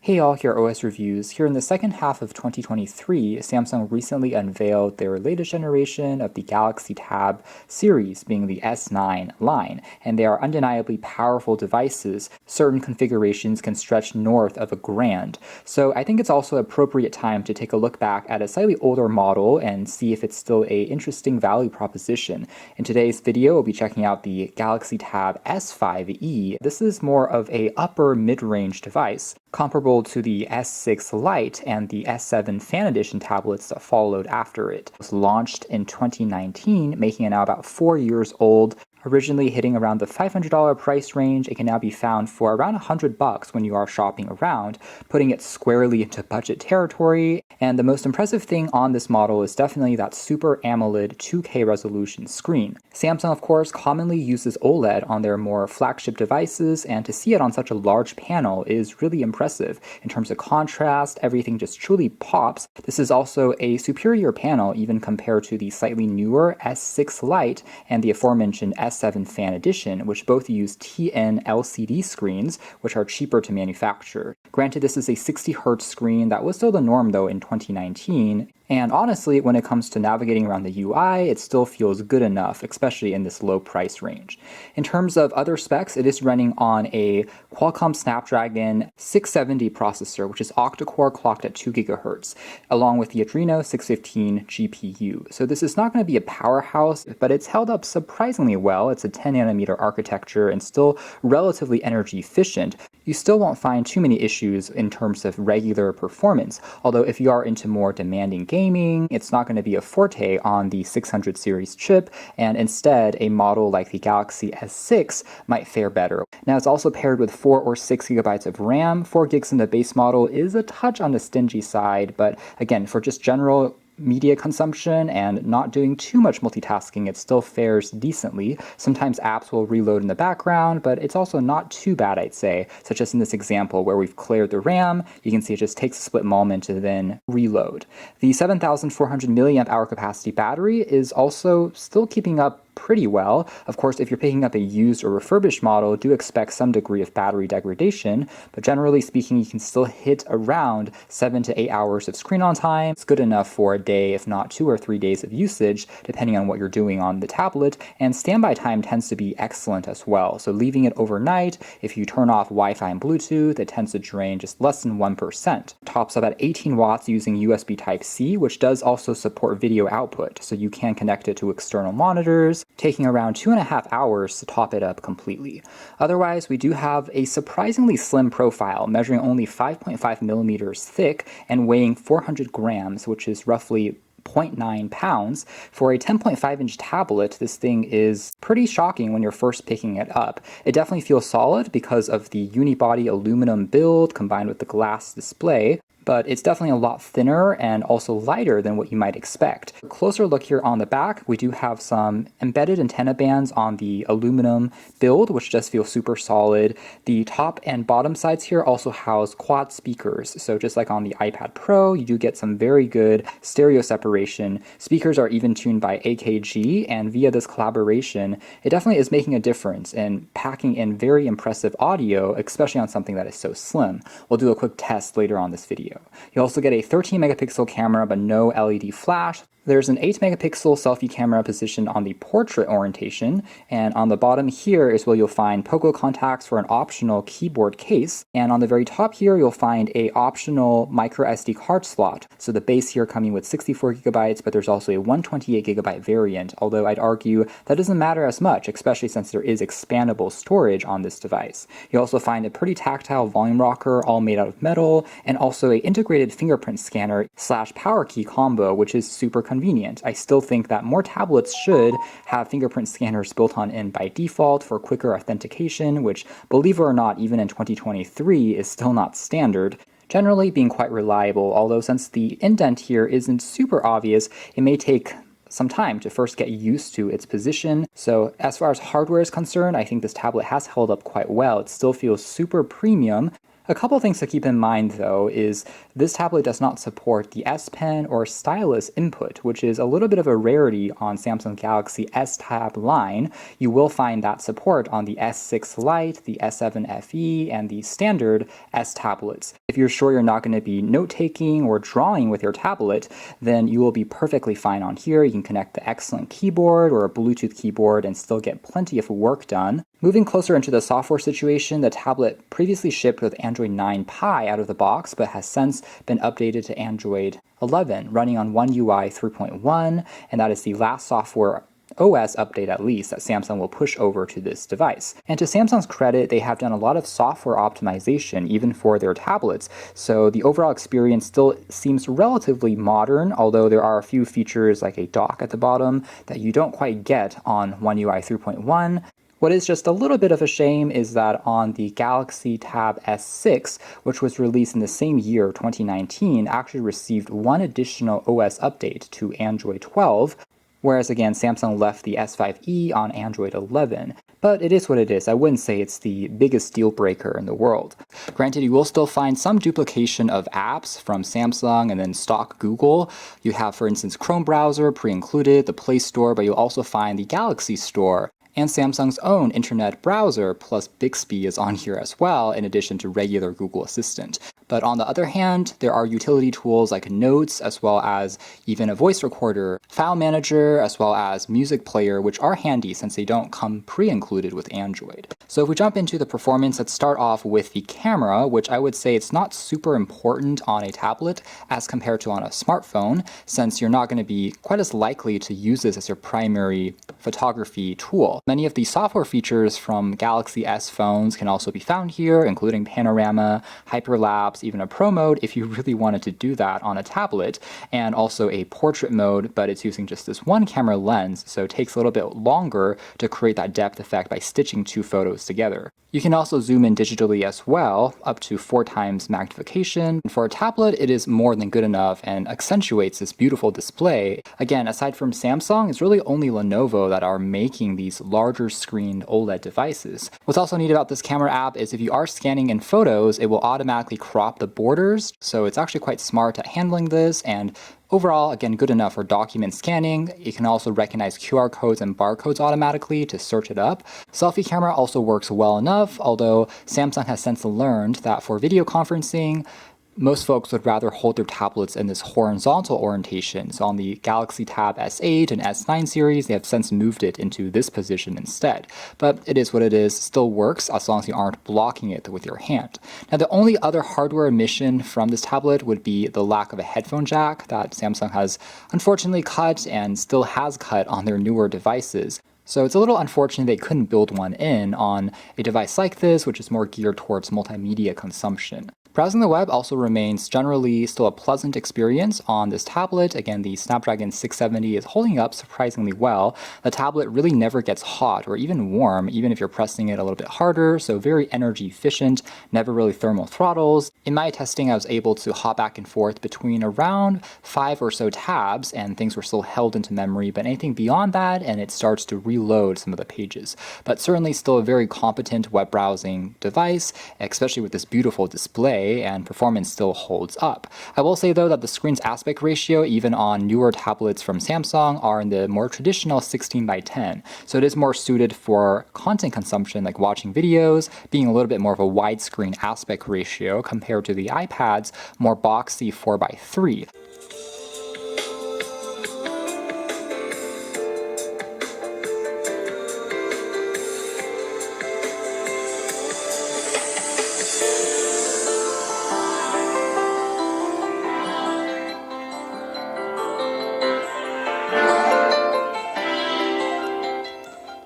Hey all, here are OS Reviews. Here in the second half of 2023, Samsung recently unveiled their latest generation of the Galaxy Tab series, being the S9 line, and they are undeniably powerful devices. Certain configurations can stretch north of $1,000. So I think it's also an appropriate time to take a look back at a slightly older model and see if it's still a interesting value proposition. In today's video, we'll be checking out the Galaxy Tab S5e. This is more of a upper mid-range device, comparable to the S6 Lite and the S7 Fan Edition tablets that followed after it. It was launched in 2019, making it now about 4 years old. Originally hitting around the $500 price range, it can now be found for around $100 when you are shopping around, putting it squarely into budget territory. And the most impressive thing on this model is definitely that Super AMOLED 2K resolution screen. Samsung, of course, commonly uses OLED on their more flagship devices, and to see it on such a large panel is really impressive. In terms of contrast, everything just truly pops. This is also a superior panel even compared to the slightly newer S6 Lite and the aforementioned S7 Fan Edition, which both use TN LCD screens, which are cheaper to manufacture. Granted, this is a 60Hz screen that was still the norm though in 2019, and honestly, when it comes to navigating around the UI, it still feels good enough, especially in this low price range. In terms of other specs, it is running on a Qualcomm Snapdragon 670 processor, which is octa-core clocked at 2 GHz, along with the Adreno 615 GPU. So this is not going to be a powerhouse, but it's held up surprisingly well. It's a 10nm architecture and still relatively energy efficient. You still won't find too many issues in terms of regular performance, although if you are into more demanding gaming, it's not going to be a forte on the 600 series chip, and instead a model like the Galaxy S6 might fare better. Now it's also paired with 4 or 6 gigabytes of RAM. 4 gigs in the base model is a touch on the stingy side, but again, for just general media consumption and not doing too much multitasking, it still fares decently. Sometimes apps will reload in the background, but it's also not too bad, I'd say, such as in this example where we've cleared the RAM. You can see it just takes a split moment to then reload. The 7,400 milliamp hour capacity battery is also still keeping up pretty well. Of course, if you're picking up a used or refurbished model, do expect some degree of battery degradation, but generally speaking, you can still hit around 7 to 8 hours of screen on time. It's good enough for a day, if not 2 or 3 days of usage, depending on what you're doing on the tablet, and standby time tends to be excellent as well. So leaving it overnight, if you turn off Wi-Fi and Bluetooth, it tends to drain just less than 1%. Tops up at 18 watts using USB Type-C, which does also support video output, so you can connect it to external monitors, taking around 2.5 hours to top it up completely. Otherwise, we do have a surprisingly slim profile, measuring only 5.5 millimeters thick and weighing 400 grams, which is roughly 0.9 pounds. For a 10.5-inch tablet, this thing is pretty shocking when you're first picking it up. It definitely feels solid because of the unibody aluminum build combined with the glass display, but it's definitely a lot thinner and also lighter than what you might expect. A closer look here on the back, we do have some embedded antenna bands on the aluminum build, which does feel super solid. The top and bottom sides here also house quad speakers, so just like on the iPad Pro, you do get some very good stereo separation. Speakers are even tuned by AKG, and via this collaboration, it definitely is making a difference in packing in very impressive audio, especially on something that is so slim. We'll do a quick test later on this video. You also get a 13 megapixel camera but no LED flash. There's an 8 megapixel selfie camera positioned on the portrait orientation, and on the bottom here is where you'll find Poco contacts for an optional keyboard case, and on the very top here you'll find a optional micro SD card slot. So the base here coming with 64 gigabytes, but there's also a 128 gigabyte variant, although I'd argue that doesn't matter as much, especially since there is expandable storage on this device. You also find a pretty tactile volume rocker, all made out of metal, and also a integrated fingerprint scanner / power key combo, which is super convenient. I still think that more tablets should have fingerprint scanners built on in by default for quicker authentication, which, believe it or not, even in 2023 is still not standard. Generally being quite reliable, although since the indent here isn't super obvious, it may take some time to first get used to its position. So as far as hardware is concerned, I think this tablet has held up quite well. It still feels super premium. A couple things to keep in mind though is this tablet does not support the S Pen or stylus input, which is a little bit of a rarity on Samsung Galaxy S Tab line. You will find that support on the S6 Lite, the S7 FE, and the standard S tablets. If you're sure you're not going to be note-taking or drawing with your tablet, then you will be perfectly fine on here. You can connect the excellent keyboard or a Bluetooth keyboard and still get plenty of work done. Moving closer into the software situation, the tablet previously shipped with Android 9 Pie out of the box, but has since been updated to Android 11, running on One UI 3.1, and that is the last software OS update at least that Samsung will push over to this device. And to Samsung's credit, they have done a lot of software optimization even for their tablets, so the overall experience still seems relatively modern, although there are a few features like a dock at the bottom that you don't quite get on One UI 3.1. What is just a little bit of a shame is that on the Galaxy Tab S6, which was released in the same year, 2019, actually received one additional OS update to Android 12, whereas again, Samsung left the S5e on Android 11. But it is what it is. I wouldn't say it's the biggest deal breaker in the world. Granted, you will still find some duplication of apps from Samsung and then stock Google. You have, for instance, Chrome browser pre-included, the Play Store, but you'll also find the Galaxy Store. And Samsung's own internet browser plus Bixby is on here as well, in addition to regular Google Assistant. But on the other hand, there are utility tools like Notes, as well as even a voice recorder, file manager, as well as music player, which are handy since they don't come pre-included with Android. So if we jump into the performance, let's start off with the camera, which I would say it's not super important on a tablet as compared to on a smartphone, since you're not going to be quite as likely to use this as your primary photography tool. Many of the software features from Galaxy S phones can also be found here, including panorama, hyperlapse, even a pro mode if you really wanted to do that on a tablet, and also a portrait mode, but it's using just this one camera lens, so it takes a little bit longer to create that depth effect by stitching two photos together. You can also zoom in digitally as well, up to 4 times magnification. For a tablet, it is more than good enough and accentuates this beautiful display. Again, aside from Samsung, it's really only Lenovo that are making these larger screened OLED devices. What's also neat about this camera app is if you are scanning in photos, it will automatically crop the borders, so it's actually quite smart at handling this, and overall, again, good enough for document scanning. It can also recognize QR codes and barcodes automatically to search it up. Selfie camera also works well enough, although Samsung has since learned that for video conferencing, most folks would rather hold their tablets in this horizontal orientation. So on the Galaxy Tab S8 and S9 series, they have since moved it into this position instead. But it is what it is, still works as long as you aren't blocking it with your hand. Now the only other hardware omission from this tablet would be the lack of a headphone jack that Samsung has unfortunately cut and still has cut on their newer devices. So it's a little unfortunate they couldn't build one in on a device like this, which is more geared towards multimedia consumption. Browsing the web also remains generally still a pleasant experience on this tablet. Again, the Snapdragon 670 is holding up surprisingly well. The tablet really never gets hot or even warm, even if you're pressing it a little bit harder, so very energy efficient, never really thermal throttles. In my testing, I was able to hop back and forth between around 5 or so tabs, and things were still held into memory, but anything beyond that, and it starts to reload some of the pages. But certainly still a very competent web browsing device, especially with this beautiful display, and performance still holds up. I will say though that the screen's aspect ratio, even on newer tablets from Samsung, are in the more traditional 16:10. So it is more suited for content consumption like watching videos, being a little bit more of a widescreen aspect ratio compared to the iPad's more boxy 4:3.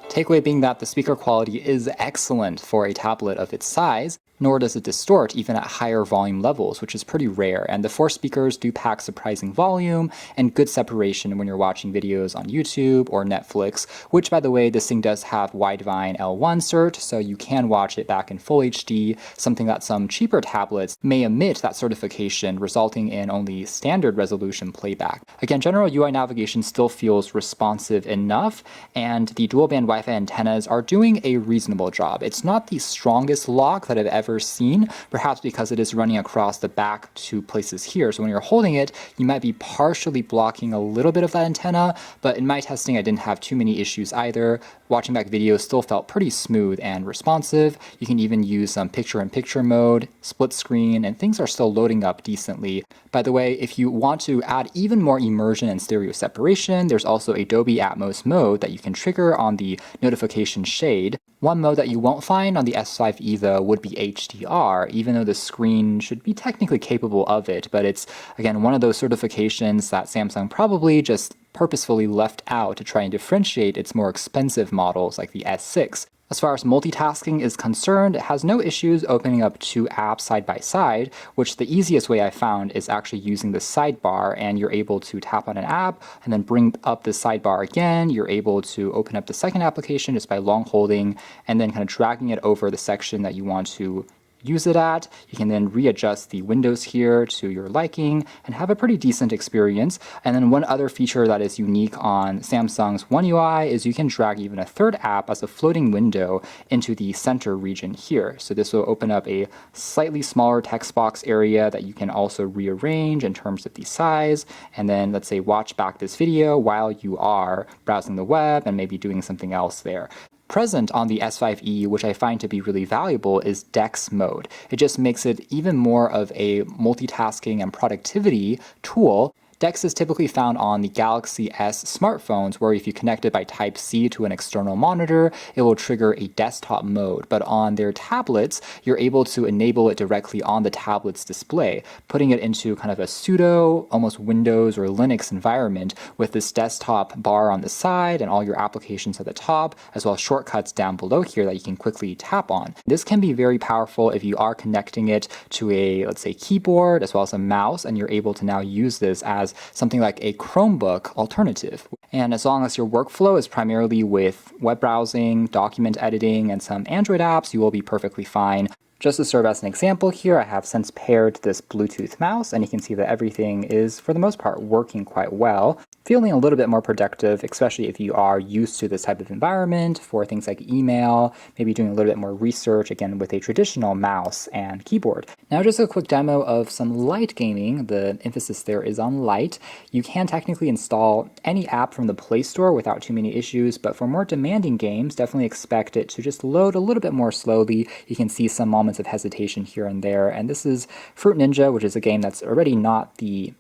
Takeaway being that the speaker quality is excellent for a tablet of its size, nor does it distort even at higher volume levels, which is pretty rare. And the 4 speakers do pack surprising volume and good separation when you're watching videos on YouTube or Netflix, which by the way, this thing does have Widevine L1 cert, so you can watch it back in full HD, something that some cheaper tablets may omit that certification, resulting in only standard resolution playback. Again, general UI navigation still feels responsive enough, and the dual band Wi-Fi Wi-Fi antennas are doing a reasonable job. It's not the strongest lock that I've ever seen, perhaps because it is running across the back two places here. So when you're holding it, you might be partially blocking a little bit of that antenna, but in my testing, I didn't have too many issues either. Watching back videos still felt pretty smooth and responsive. You can even use some picture-in-picture mode, split screen, and things are still loading up decently. By the way, if you want to add even more immersion and stereo separation, there's also a Dolby Atmos mode that you can trigger on the notification shade. One mode that you won't find on the S5e though would be HDR, even though the screen should be technically capable of it, but it's, again, one of those certifications that Samsung probably just purposefully left out to try and differentiate its more expensive models like the S6. As far as multitasking is concerned, it has no issues opening up two apps side by side, which the easiest way I found is actually using the sidebar, and you're able to tap on an app and then bring up the sidebar again. You're able to open up the second application just by long holding and then kind of dragging it over the section that you want to use it at. You can then readjust the windows here to your liking and have a pretty decent experience. And then one other feature that is unique on Samsung's One UI is you can drag even a third app as a floating window into the center region here. So this will open up a slightly smaller text box area that you can also rearrange in terms of the size. And then let's say watch back this video while you are browsing the web and maybe doing something else there. Present on the S5e, which I find to be really valuable, is DeX mode. It just makes it even more of a multitasking and productivity tool. DeX is typically found on the Galaxy S smartphones, where if you connect it by Type-C to an external monitor, it will trigger a desktop mode. But on their tablets, you're able to enable it directly on the tablet's display, putting it into kind of a pseudo, almost Windows or Linux environment with this desktop bar on the side and all your applications at the top, as well as shortcuts down below here that you can quickly tap on. This can be very powerful if you are connecting it to a, let's say, keyboard as well as a mouse, and you're able to now use this as something like a Chromebook alternative. And as long as your workflow is primarily with web browsing, document editing, and some Android apps, you will be perfectly fine. Just to serve as an example here, I have since paired this Bluetooth mouse, and you can see that everything is, for the most part, working quite well. Feeling a little bit more productive, especially if you are used to this type of environment for things like email, maybe doing a little bit more research, again, with a traditional mouse and keyboard. Now just a quick demo of some light gaming. The emphasis there is on light. You can technically install any app from the Play Store without too many issues, but for more demanding games, definitely expect it to just load a little bit more slowly. You can see some moments of hesitation here and there, and this is Fruit Ninja, which is a game that's already not the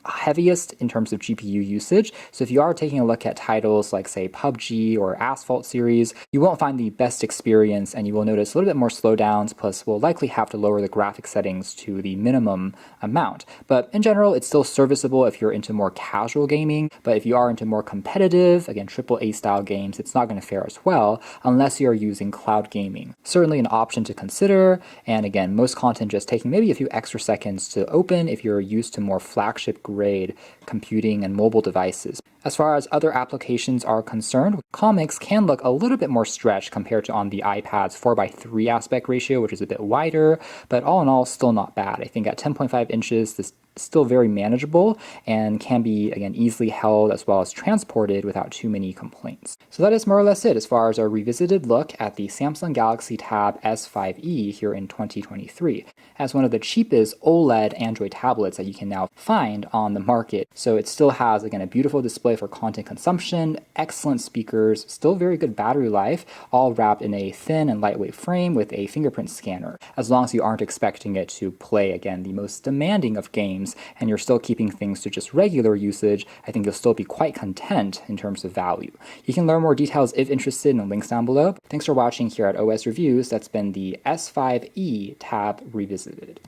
heaviest in terms of GPU usage. So if you are taking a look at titles like, say, PUBG or Asphalt series, you won't find the best experience, and you will notice a little bit more slowdowns, plus will likely have to lower the graphic settings to the minimum amount. But in general, it's still serviceable if you're into more casual gaming, but if you are into more competitive, again, AAA style games, it's not going to fare as well unless you're using cloud gaming. Certainly an option to consider, and again, most content just taking maybe a few extra seconds to open if you're used to more flagship grade computing and mobile devices. As far as other applications are concerned, comics can look a little bit more stretched compared to on the iPad's 4:3 aspect ratio, which is a bit wider, but all in all, still not bad. I think at 10.5 inches, this is still very manageable and can be, again, easily held as well as transported without too many complaints. So that is more or less it as far as our revisited look at the Samsung Galaxy Tab S5e here in 2023, as one of the cheapest OLED Android tablets that you can now find on the market. So it still has, again, a beautiful display for content consumption, excellent speakers, still very good battery life, all wrapped in a thin and lightweight frame with a fingerprint scanner. As long as you aren't expecting it to play, again, the most demanding of games, and you're still keeping things to just regular usage, I think you'll still be quite content in terms of value. You can learn more details if interested in the links down below. Thanks for watching here at OS Reviews. That's been the S5e Tab Revisited.